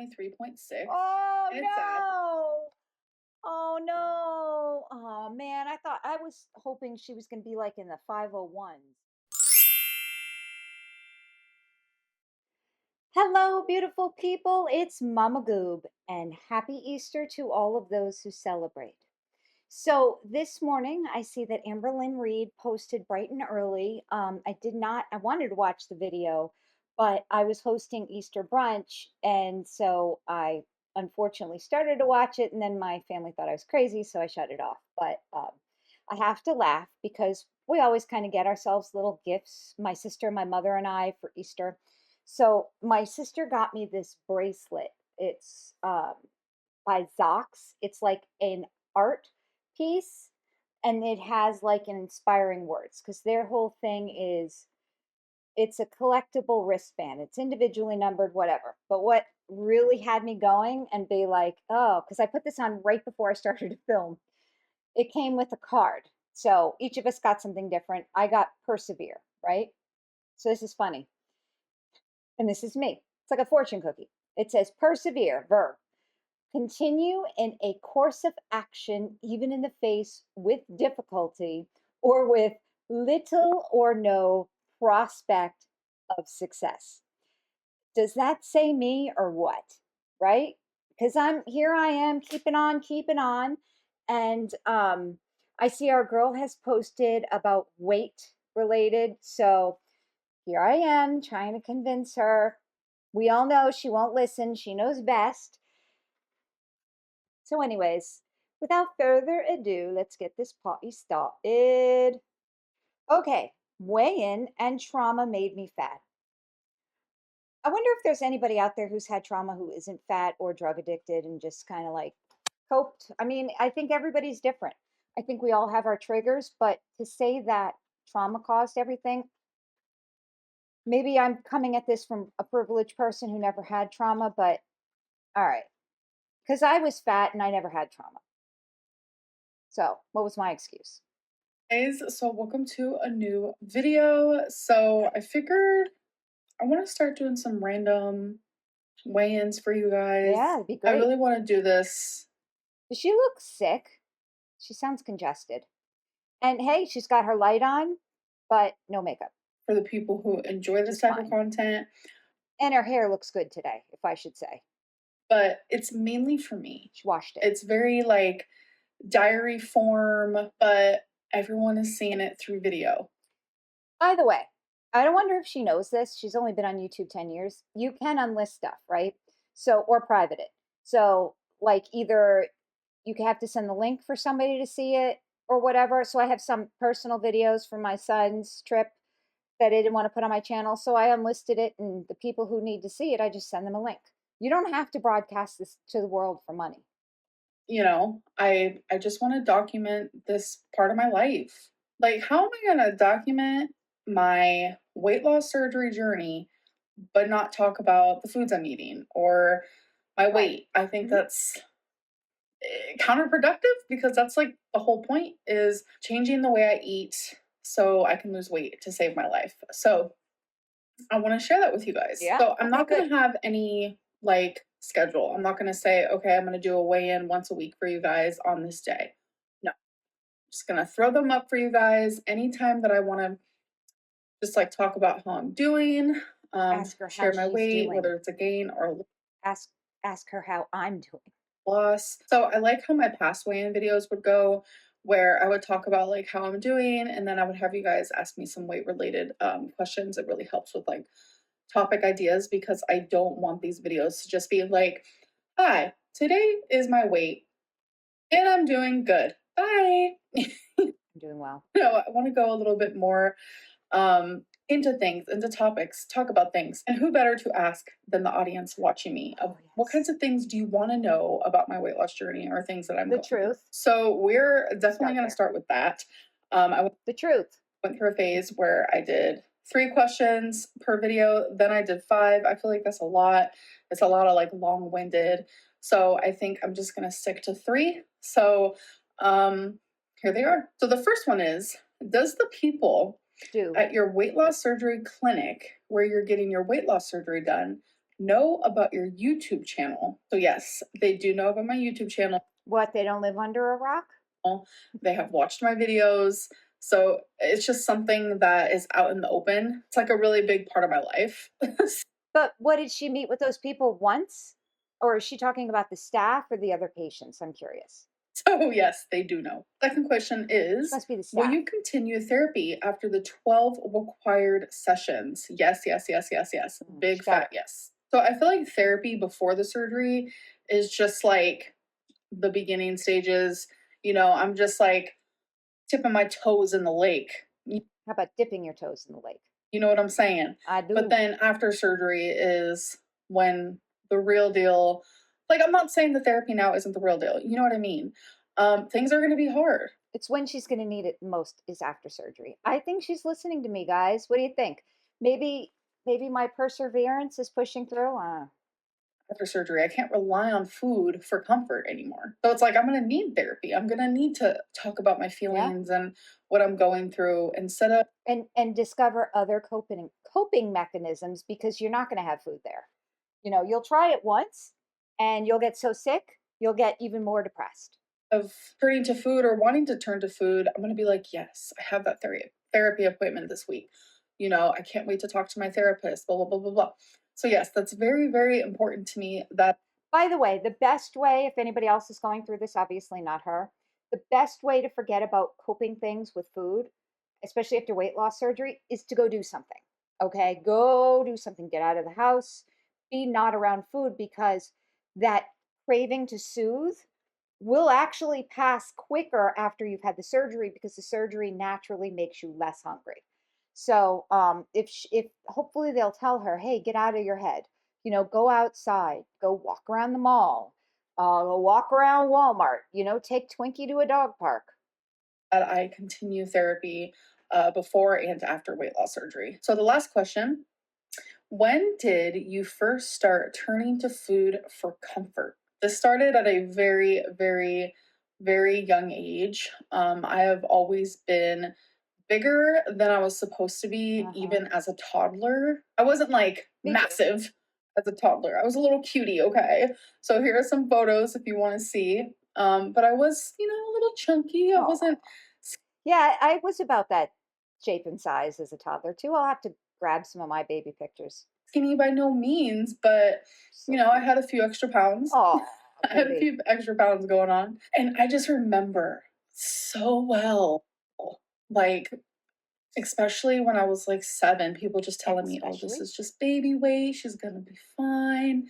23.6. Oh, and it's sad. no. Oh, no. Oh, man. I was hoping she was going to be like in the 501s. Hello, beautiful people. It's Mama Goob, and happy Easter to all of those who celebrate. So this morning, I see that Amberlynn Reid posted bright and early. I wanted to watch the video, but I was hosting Easter brunch. And so I unfortunately started to watch it, and then my family thought I was crazy, so I shut it off. But I have to laugh because we always kind of get ourselves little gifts, my sister, my mother, and I, for Easter. So my sister got me this bracelet. It's by Zox. It's like an art piece, and it has like an inspiring words because their whole thing is it's a collectible wristband. It's individually numbered, whatever. But what really had me going and be like, oh, because I put this on right before I started to film, it came with a card. So each of us got something different. I got persevere, right? So this is funny. And this is me. It's like a fortune cookie. It says persevere, verb. Continue in a course of action, even in the face with difficulty or with little or no prospect of success. Does that say me or what? Right? Because I am keeping on, keeping on. And I see our girl has posted about weight related. So here I am trying to convince her. We all know she won't listen. She knows best. So, anyways, without further ado, let's get this party started. Okay, weigh in and trauma made me fat. I wonder if there's anybody out there who's had trauma who isn't fat or drug addicted and just kind of like coped. I mean, I think everybody's different. I think we all have our triggers, but to say that trauma caused everything, maybe I'm coming at this from a privileged person who never had trauma, but all right. Because I was fat and I never had trauma. So, what was my excuse? Guys, so welcome to a new video. So I figured I want to start doing some random weigh-ins for you guys. Yeah, it'd be I great. really want to do this. Does she look sick? She sounds congested. And hey, she's got her light on, but no makeup. For the people who enjoy this type of content. And her hair looks good today, if I should say. But it's mainly for me. She washed it. It's very like diary form, but everyone is seeing it through video. By the way, I don't wonder if she knows this. She's only been on YouTube 10 years. You can unlist stuff, right? So, or private it. So, like either you have to send the link for somebody to see it or whatever. So I have some personal videos from my son's trip that I didn't want to put on my channel. So I unlisted it, and the people who need to see it, I just send them a link. You don't have to broadcast this to the world for money. You know, I just want to document this part of my life. Like, how am I going to document my weight loss surgery journey, but not talk about the foods I'm eating or my weight? I think that's counterproductive because that's like the whole point is changing the way I eat so I can lose weight to save my life. So I want to share that with you guys. Yeah. So I'm not going to have any like schedule. I'm not going to say, okay, I'm going to do a weigh in once a week for you guys on this day. No, I'm just going to throw them up for you guys anytime that I want to just like talk about how I'm doing, Ask her share my weight, doing. whether it's a gain or ask her how I'm doing. Loss. So I like how my past weigh-in videos would go, where I would talk about like how I'm doing, and then I would have you guys ask me some weight related questions. It really helps with like topic ideas because I don't want these videos to just be like, hi, today is my weight and I'm doing good. Bye. I'm doing well. No, I want to go a little bit more into things, into topics, talk about things. And who better to ask than the audience watching me? What kinds of things do you want to know about my weight loss journey or things that I'm the going truth through? So we're definitely going to start with that. The truth. Went through a phase where I did 3 questions per video, then I did 5. I feel like that's a lot. It's a lot of like long-winded. So I think I'm just going to stick to 3. So here they are. So the first one is, does the people at your weight loss surgery clinic where you're getting your weight loss surgery done know about your YouTube channel. So, yes, they do know about my YouTube channel. What, they don't live under a rock? They have watched my videos. So, it's just something that is out in the open. It's like a really big part of my life. But what, did she meet with those people once? Or is she talking about the staff or the other patients? I'm curious. So, yes, they do know. Second question She is, must be the will staff. you continue therapy after the 12 required sessions? Yes, yes, yes, yes, yes. She Big got fat it. yes. So, I feel like therapy before the surgery is just like the beginning stages. I'm just like tipping my toes in the lake. How about dipping your toes in the lake? You know what I'm saying? I But do. then after surgery is when the real deal, like, I'm not saying the therapy now isn't the real deal. You know what I mean? Things are going to be hard. It's when she's going to need it most is after surgery. I think she's listening to me, guys. What do you think? Maybe my perseverance is pushing through. After surgery, I can't rely on food for comfort anymore. So it's like I'm going to need therapy. I'm going to need to talk about my Yeah. feelings and what I'm going through instead of And discover other coping mechanisms, because you're not going to have food there. You'll try it once and you'll get so sick, you'll get even more depressed. turning to food or wanting to turn to food. I'm going to be like, yes, I have that therapy appointment this week. I can't wait to talk to my therapist, blah, blah, blah, blah, blah. So, yes, that's very, very important to me that By the way, the best way, if anybody else is going through this, obviously not her, the best way to forget about coping things with food, especially after weight loss surgery, is to go do something. Okay, go do something, get out of the house, be not around food, because that craving to soothe will actually pass quicker after you've had the surgery, because the surgery naturally makes you less hungry. So if hopefully they'll tell her, hey, get out of your head, go outside, go walk around the mall, go walk around Walmart, take Twinkie to a dog park. I continue therapy before and after weight loss surgery. So, the last question: when did you first start turning to food for comfort? This started at a very, very, very young age. I have always been bigger than I was supposed to be, Uh-huh. even as a toddler. I wasn't like Me too. massive as a toddler. I was a little cutie, okay? So here are some photos if you want to see. But I was, a little chunky. I Oh, wasn't yeah, I was about that shape and size as a toddler too. I'll have to grab some of my baby pictures. skinny by no means, but So I cute. had a few extra pounds. Oh, I had a baby. few extra pounds going on. And I just remember so well, like, especially when I was like 7, people just telling me, oh, this Especially. is just baby weight. She's going to be fine.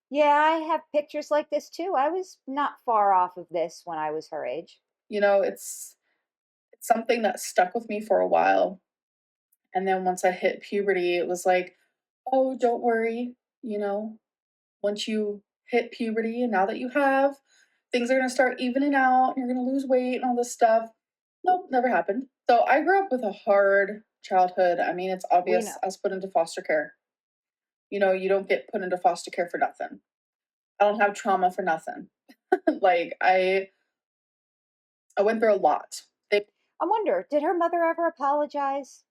Yeah, I have pictures like this too. I was not far off of this when I was her age. It's something that stuck with me for a while. And then once I hit puberty, it was like, oh, don't worry. You know, once you hit puberty and now that you have, things are going to start evening out. You're going to lose weight and all this stuff. Nope, never happened. So I grew up with a hard childhood. I mean, it's We obvious know. I was put into foster care. You don't get put into foster care for nothing. I don't have trauma for nothing. Like I went through a lot. I wonder, did her mother ever apologize?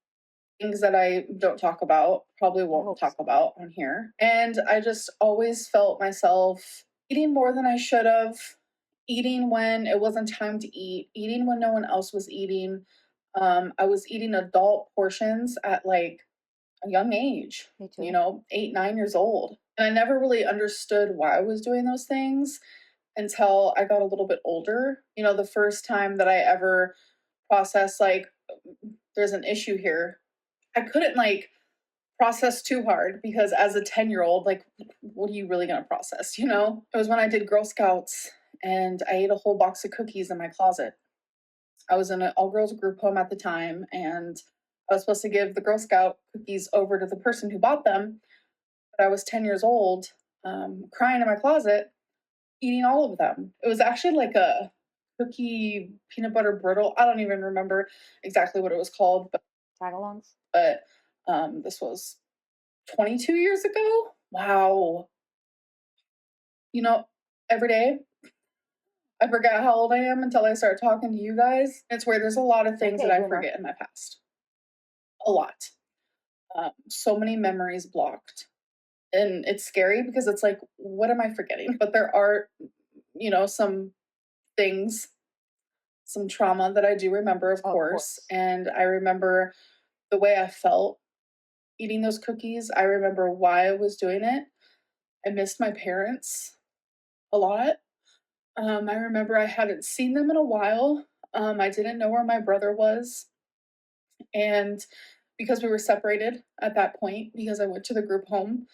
Things that I don't talk about, probably I won't hope talk so. about on here. And I just always felt myself eating more than I should have, eating when it wasn't time to eat, eating when no one else was eating. I was eating adult portions at like a young age, Me too. 8, 9 years old. And I never really understood why I was doing those things until I got a little bit older. The first time that I ever processed, like, there's an issue here. I couldn't like process too hard because as a 10-year-old, like, what are you really going to process? It was when I did Girl Scouts and I ate a whole box of cookies in my closet. I was in an all girls group home at the time and I was supposed to give the Girl Scout cookies over to the person who bought them. But I was 10 years old, crying in my closet, eating all of them. It was actually like a cookie peanut butter brittle. I don't even remember exactly what it was called, Tagalongs? but this was 22 years ago. Wow. You know, every day I forget how old I am until I start talking to you guys. It's where there's a lot of It's things that okay, I boomer. forget in my past. A lot. So many memories blocked. And it's scary because it's like, what am I forgetting? But there are, some things, some trauma that I do remember, of Of course. course. And I remember the way I felt eating those cookies. I remember why I was doing it. I missed my parents a lot. I remember I hadn't seen them in a while. I didn't know where my brother was. And because we were separated at that point, because I went to the group home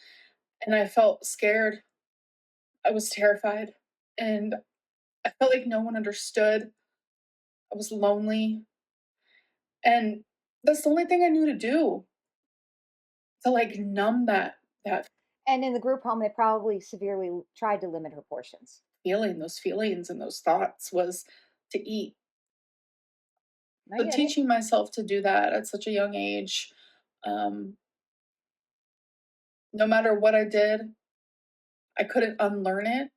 and I felt scared, I was terrified. And I felt like no one understood. I was lonely. And that's the only thing I knew to do to like numb that And in the group home, they probably severely tried to limit her portions. feeling, those feelings and those thoughts was to eat. I So get it. teaching myself to do that at such a young age, um, no matter what I did, I couldn't unlearn it,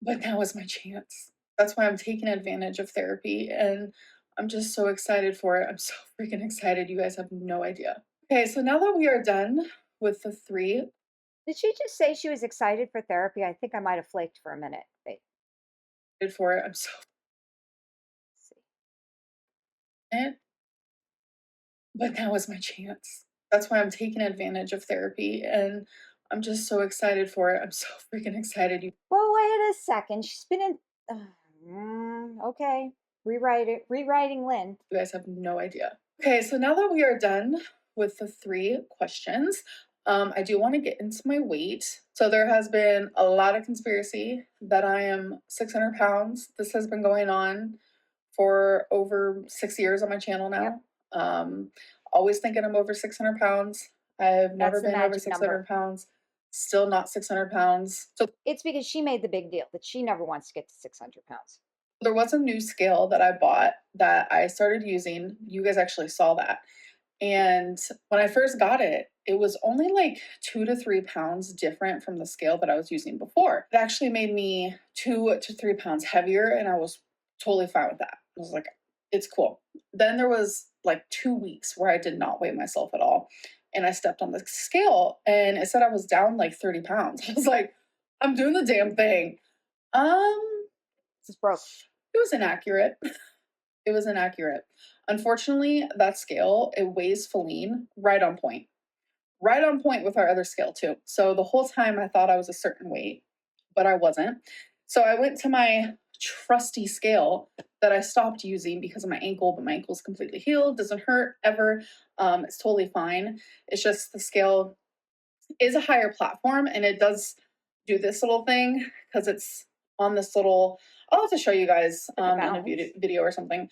but now is my chance. That's why I'm taking advantage of therapy and I'm just so excited for it. I'm so freaking excited. You guys have no idea. Okay, so now that we are done with the three Did she just say she was excited for therapy? I think I might have flaked for a minute. Wait, for it, I'm so let's see. excited, but now is my chance. That's why I'm taking advantage of therapy and I'm just so excited for it. I'm so freaking excited. You Well, wait a second. She's been in. Okay. Rewrite it. Rewriting Lynn. You guys have no idea. Okay, so now that we are done with the three questions, I do want to get into my weight. So there has been a lot of conspiracy that I am 600 pounds. This has been going on for over 6 years on my channel Yep. now. Um, Always thinking I'm over 600 pounds. I've never That's the been over magic 600 number. pounds. Still not 600 pounds. So It's because she made the big deal that she never wants to get to 600 pounds. there was a new scale that I bought that I started using. You guys actually saw that. And when I first got it, it was only like 2 to 3 pounds different from the scale that I was using before. It actually made me 2 to 3 pounds heavier, and I was totally fine with that. I was like, it's cool. Then there was like 2 weeks where I did not weigh myself at all. And I stepped on the scale and it said I was down like 30 pounds. I was like, I'm doing the damn thing. Um, This is broke. it was inaccurate. It was inaccurate. Unfortunately, that scale, it weighs Feline right on point. Right on point with our other scale too. So the whole time I thought I was a certain weight, but I wasn't. So I went to my trusty scale that I stopped using because of my ankle, but my ankle's completely healed, doesn't hurt ever. It's totally fine. It's just the scale is a higher platform and it does do this little thing because it's on this little. I'll have to show you guys Like a in a balance. video or something.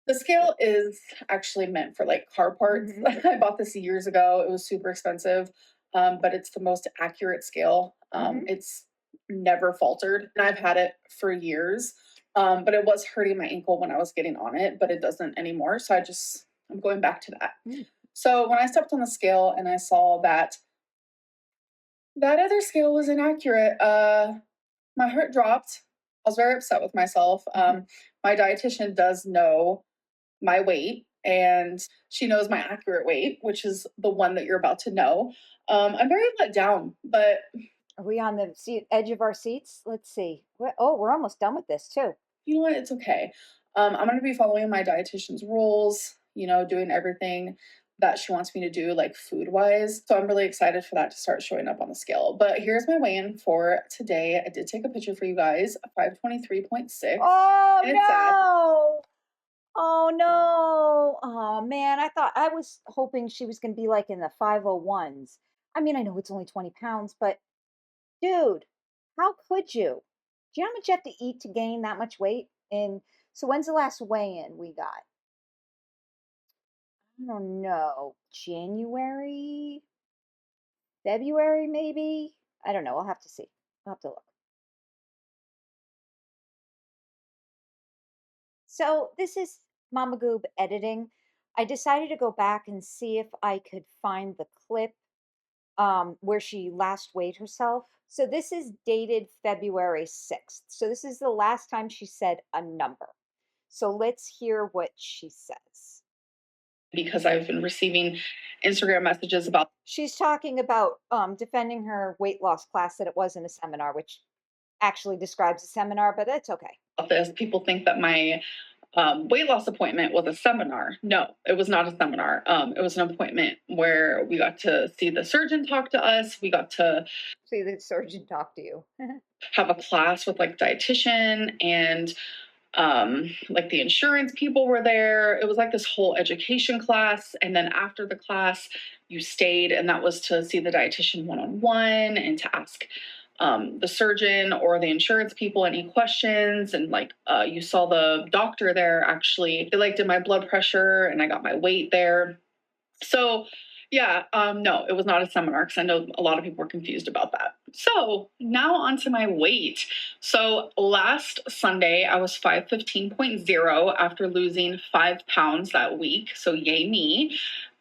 The scale is actually meant for like car parts. Hmm. I bought this years ago. It was super expensive, but it's the most accurate scale. Hmm. It's never faltered, and I've had it for years. But it was hurting my ankle when I was getting on it, but it doesn't anymore. So I'm going back to that. Mm. So when I stepped on the scale and I saw that that other scale was inaccurate, my heart dropped. I was very upset with myself. Hmm. My dietitian does know my weight and she knows my accurate weight, which is the one that you're about to know. I'm very let down, but Are we on the edge of our seats? Let's see. Oh, we're almost done with this too. you know what? It's okay. I'm going to be following my dietitian's rules, doing everything that she wants me to do, like food wise. So I'm really excited for that to start showing up on the scale. But here's my weigh in for today. I did take a picture for you guys, 523.6. Oh And it's sad. no. Oh no. Oh man, I thought I was hoping she was going to be like in the 501s. I mean, I know it's only 20 pounds, but dude, how could you? Do you know how much you have to eat to gain that much weight? And so when's the last weigh in we got? I don't know. January? February, maybe? I don't know. I'll have to see. I'll have to look. So this is Mama Goob editing. I decided to go back and see if I could find the clip where she last weighed herself. So this is dated February 6th. So this is the last time she said a number. So let's hear what she says. because I've been receiving Instagram messages about She's talking about defending her weight loss class that it wasn't a seminar, which actually describes a seminar, but it's okay. this. People think that my weight loss appointment was a seminar. No, it was not a seminar. It was an appointment where we got to see the surgeon talk to us. We got to See the surgeon talk to you. have a class with like dietitian and like the insurance people were there. It was like this whole education class. And then after the class, you stayed, and that was to see the dietitian one on one and to ask the surgeon or the insurance people any questions. And like you saw the doctor there actually. They like did my blood pressure and I got my weight there. So yeah, no, it was not a seminar because I know a lot of people were confused about that. So now on to my weight. So last Sunday I was 515.0 after losing 5 pounds that week. So yay me.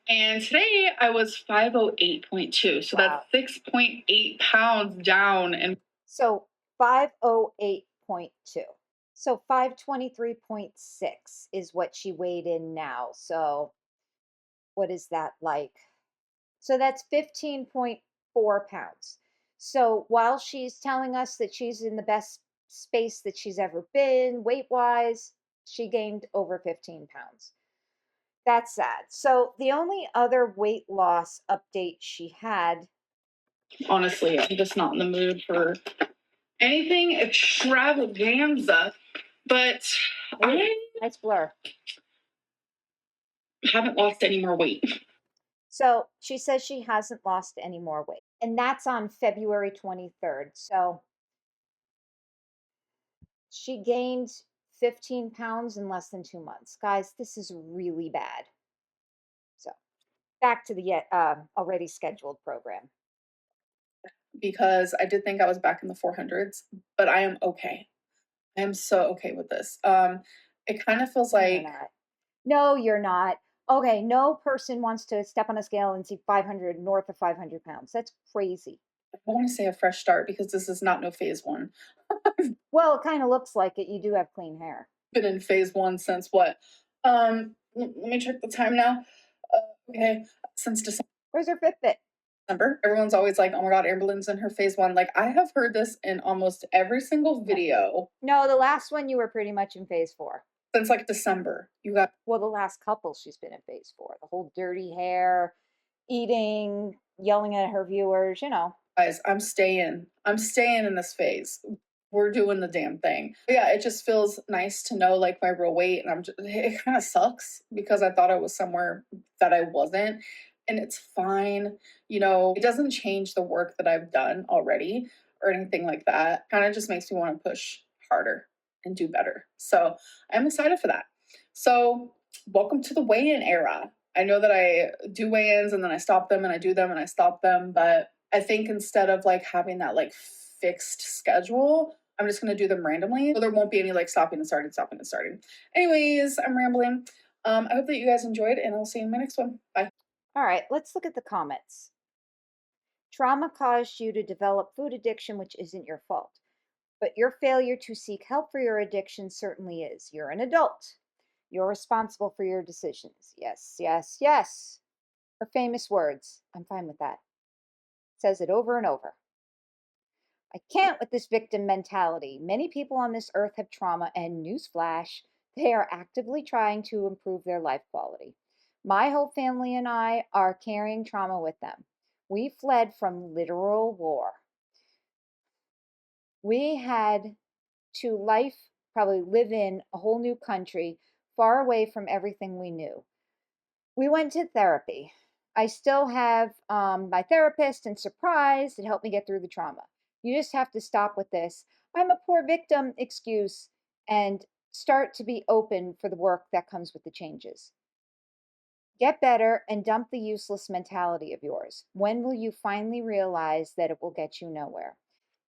And today I was 508.2. So Wow. that's 6.8 pounds down. And So 508.2. So 523.6 is what she weighed in now. So what is that like? So that's 15.4 pounds. So while she's telling us that she's in the best space that she's ever been weight wise, she gained over 15 pounds. That's sad. So the only other weight loss update she had. honestly, I'm just not in the mood for anything extravaganza. But I Nice blur. haven't lost any more weight. So she says she hasn't lost any more weight. And that's on February 23rd. So she gained 15 pounds in less than 2 months. Guys, this is really bad. So back to the yet already scheduled program. Because I did think I was back in the 400s, but I am okay. I am so okay with this. It kind of feels No, you're like not. No, you're not. Okay, no person wants to step on a scale and see 500 north of 500 pounds. That's crazy. I want to say a fresh start because this is not no phase one. Well, it kind of looks like it. You do have clean hair. Been in phase one since what? Let me check the time now. Okay, since Where's her Fitbit? December. Everyone's always like, "Oh my God, Amberlynn's in her phase one." Like I have heard this in almost every single video No, the last one you were pretty much in phase four. since like December. You got Well, the last couple she's been in phase four. The whole dirty hair, eating, yelling at her viewers, guys, I'm staying. I'm staying in this phase. We're doing the damn thing. But yeah, it just feels nice to know like my real weight, and it kind of sucks because I thought I was somewhere that I wasn't, and it's fine. It doesn't change the work that I've done already or anything like that. Kind of just makes me want to push harder and do better. So I'm excited for that. So welcome to the weigh-in era. I know that I do weigh-ins and then I stop them and I do them and I stop them, but I think instead of like having that like fixed schedule, I'm just gonna do them randomly. So there won't be any like stopping and starting, stopping and starting. Anyways, I'm rambling. I hope that you guys enjoyed and I'll see you in my next one. Bye. All right, let's look at the comments. Trauma caused you to develop food addiction, which isn't your fault. But your failure to seek help for your addiction certainly is. You're an adult. You're responsible for your decisions. Yes, yes, yes. Her famous words. I'm fine with that. Says it over and over. I can't with this victim mentality. Many people on this earth have trauma, and newsflash, they are actively trying to improve their life quality. My whole family and I are carrying trauma with them. We fled from literal war. We had to probably live in a whole new country, far away from everything we knew. We went to therapy. I still have my therapist and surprise that helped me get through the trauma. You just have to stop with this "I'm a poor victim" excuse and start to be open for the work that comes with the changes. Get better and dump the useless mentality of yours. When will you finally realize that it will get you nowhere?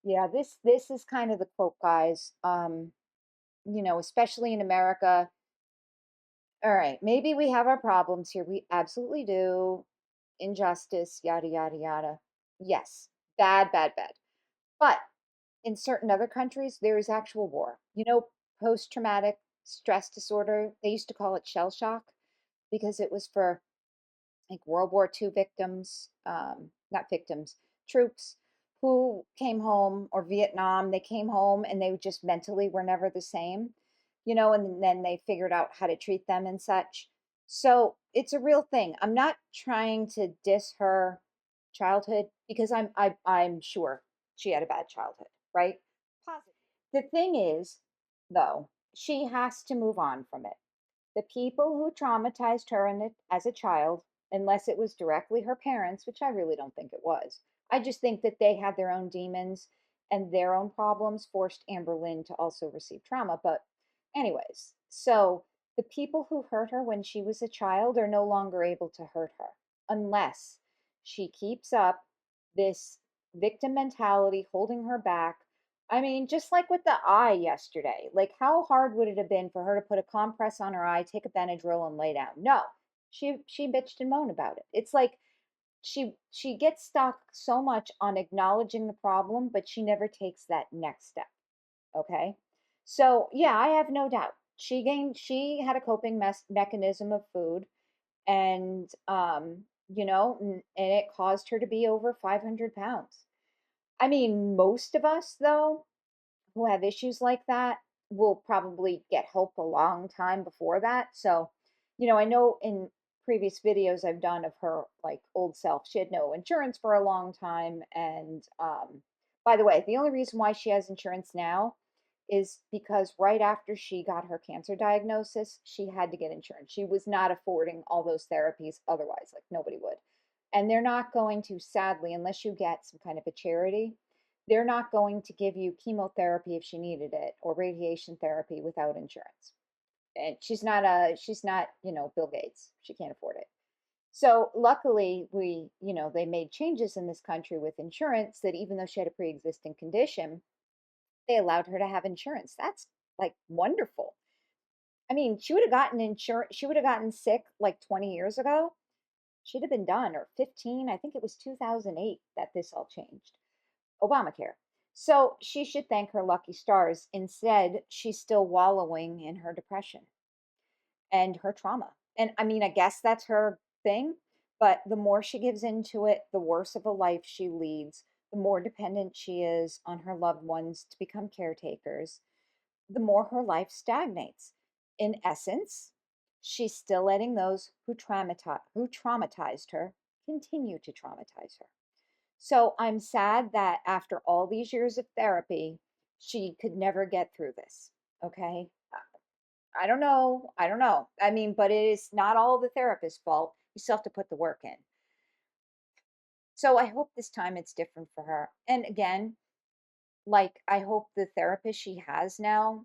Yeah, this is kind of the quote, guys. Especially in America. All right, maybe we have our problems here. We absolutely do. Injustice, yada, yada, yada. Yes, bad, bad, bad. But in certain other countries, there is actual war. Post traumatic stress disorder, they used to call it shell shock. because it was for like World War II victims, not victims, troops who came home, or Vietnam, they came home and they just mentally were never the same, and then they figured out how to treat them and such. So it's a real thing. I'm not trying to diss her childhood because I'm sure she had a bad childhood, right? Positive. The thing is, though, she has to move on from it. The people who traumatized her as a child, unless it was directly her parents, which I really don't think it was, I just think that they had their own demons and their own problems, forced Amberlynn to also receive trauma. But, anyways, so the people who hurt her when she was a child are no longer able to hurt her unless she keeps up this victim mentality, holding her back. I mean, just like with the eye yesterday, like how hard would it have been for her to put a compress on her eye, take a Benadryl, and lay down? No, she bitched and moaned about it. It's like she gets stuck so much on acknowledging the problem, but she never takes that next step. Okay, so yeah, I have no doubt she had a coping mechanism of food, and and it caused her to be over 500 pounds. I mean, most of us though who have issues like that will probably get help a long time before that. So, I know in previous videos I've done of her like old self, she had no insurance for a long time. And by the way, the only reason why she has insurance now is because right after she got her cancer diagnosis, she had to get insurance. She was not affording all those therapies otherwise, like nobody would. And they're not going to, sadly, unless you get some kind of a charity, they're not going to give you chemotherapy if she needed it, or radiation therapy without insurance. And she's not, Bill Gates. She can't afford it. So luckily they made changes in this country with insurance that even though she had a pre-existing condition, they allowed her to have insurance. That's like wonderful. I mean, she would have gotten insurance, she would have gotten sick like 20 years ago. She'd have been done, or 15. I think it was 2008 that this all changed. Obamacare. So she should thank her lucky stars. Instead, she's still wallowing in her depression and her trauma. And I mean, I guess that's her thing, but the more she gives into it, the worse of a life she leads, the more dependent she is on her loved ones to become caretakers, the more her life stagnates. In essence, she's still letting those who traumatized her continue to traumatize her. So I'm sad that after all these years of therapy, she could never get through this. Okay. I don't know. I don't know. I mean, but it is not all the therapist's fault. You still have to put the work in. So I hope this time it's different for her. And again, like I hope the therapist she has now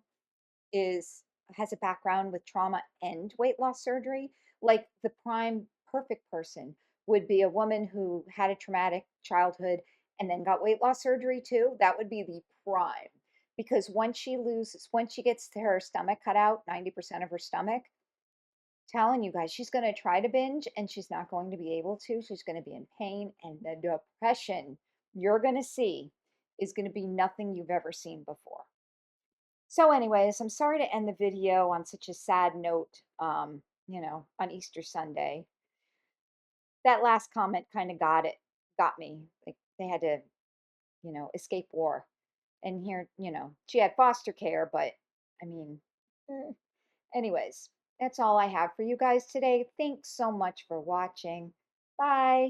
is has a background with trauma and weight loss surgery. Like the prime perfect person would be a woman who had a traumatic childhood and then got weight loss surgery too. That would be the prime. Because once she gets to her stomach cut out, 90% of her stomach, telling you guys, she's going to try to binge and she's not going to be able to. She's going to be in pain, and the depression you're going to see is going to be nothing you've ever seen before. So, anyways, I'm sorry to end the video on such a sad note, on Easter Sunday. That last comment kind of got me. Like they had to, escape war. And here, she had foster care, but I mean, eh. Anyways, that's all I have for you guys today. Thanks so much for watching. Bye.